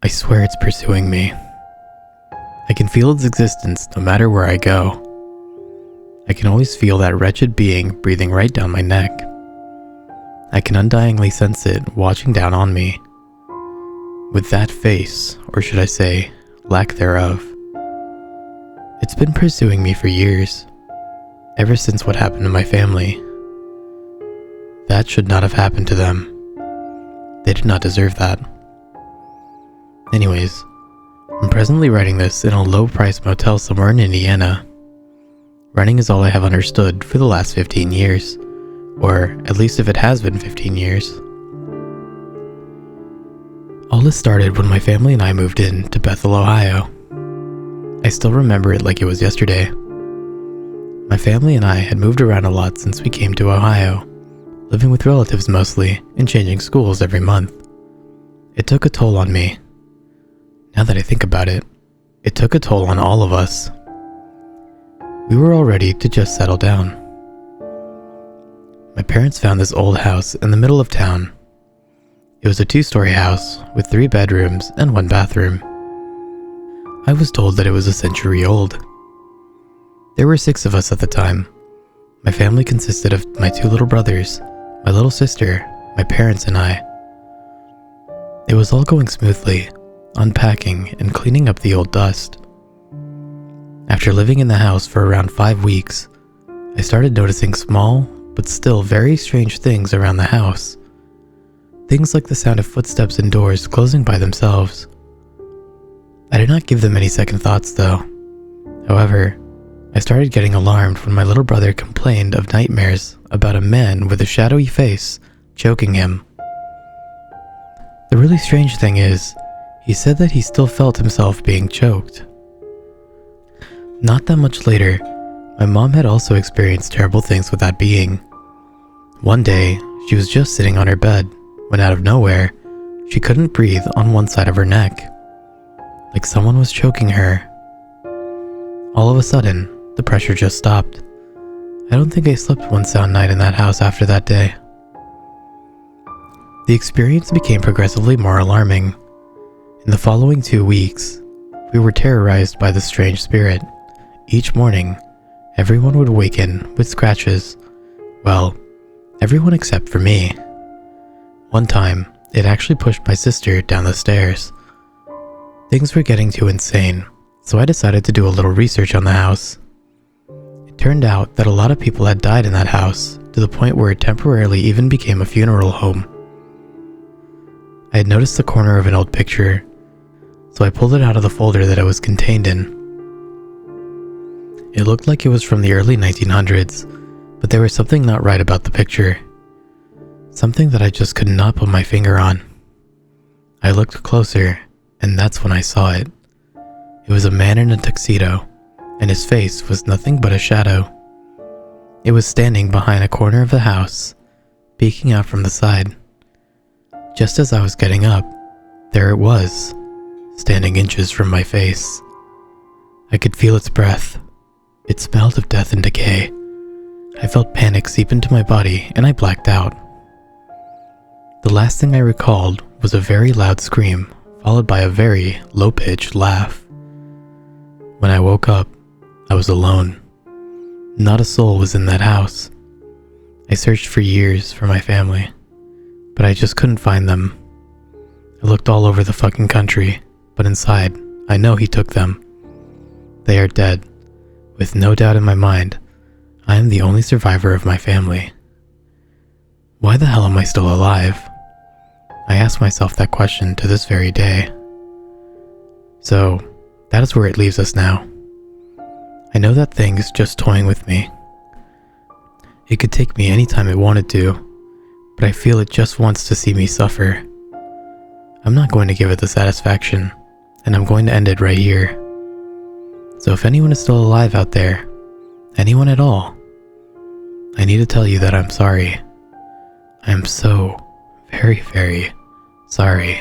I swear it's pursuing me. I can feel its existence no matter where I go. I can always feel that wretched being breathing right down my neck. I can undyingly sense it watching down on me. With that face, or should I say, lack thereof. It's been pursuing me for years, ever since what happened to my family. That should not have happened to them. They did not deserve that. Anyways, I'm presently writing this in a low-priced motel somewhere in Indiana. Running is all I have understood for the last 15 years, or at least if it has been 15 years. All this started when my family and I moved in to Bethel, Ohio. I still remember it like it was yesterday. My family and I had moved around a lot since we came to Ohio, living with relatives mostly and changing schools every month. It took a toll on me. Now that I think about it, it took a toll on all of us. We were all ready to just settle down. My parents found this old house in the middle of town. It was a 2-story house with 3 bedrooms and 1 bathroom. I was told that it was a century old. There were 6 of us at the time. My family consisted of my 2 little brothers, my little sister, my parents, and I. It was all going smoothly, unpacking and cleaning up the old dust. After living in the house for around 5 weeks, I started noticing small, but still very strange things around the house. Things like the sound of footsteps and doors closing by themselves. I did not give them any second thoughts though. However, I started getting alarmed when my little brother complained of nightmares about a man with a shadowy face choking him. The really strange thing is, he said that he still felt himself being choked. Not that much later, my mom had also experienced terrible things with that being. One day, she was just sitting on her bed when out of nowhere, she couldn't breathe on one side of her neck, like someone was choking her. All of a sudden, the pressure just stopped. I don't think I slept one sound night in that house after that day. The experience became progressively more alarming. In the following 2 weeks, we were terrorized by the strange spirit. Each morning, everyone would awaken with scratches. Well, everyone except for me. One time, it actually pushed my sister down the stairs. Things were getting too insane, so I decided to do a little research on the house. It turned out that a lot of people had died in that house, to the point where it temporarily even became a funeral home. I had noticed the corner of an old picture, so I pulled it out of the folder that it was contained in. It looked like it was from the early 1900s, but there was something not right about the picture. Something that I just could not put my finger on. I looked closer, and that's when I saw it. It was a man in a tuxedo, and his face was nothing but a shadow. It was standing behind a corner of the house, peeking out from the side. Just as I was getting up, there it was, standing inches from my face. I could feel its breath. It smelled of death and decay. I felt panic seep into my body, and I blacked out. The last thing I recalled was a very loud scream, followed by a very low-pitched laugh. When I woke up, I was alone. Not a soul was in that house. I searched for years for my family, but I just couldn't find them. I looked all over the fucking country, but inside, I know he took them. They are dead. With no doubt in my mind, I am the only survivor of my family. Why the hell am I still alive? I ask myself that question to this very day. So, that is where it leaves us now. I know that thing is just toying with me. It could take me anytime it wanted to, but I feel it just wants to see me suffer. I'm not going to give it the satisfaction, and I'm going to end it right here. So if anyone is still alive out there, anyone at all, I need to tell you that I'm sorry. I am so very, very sorry.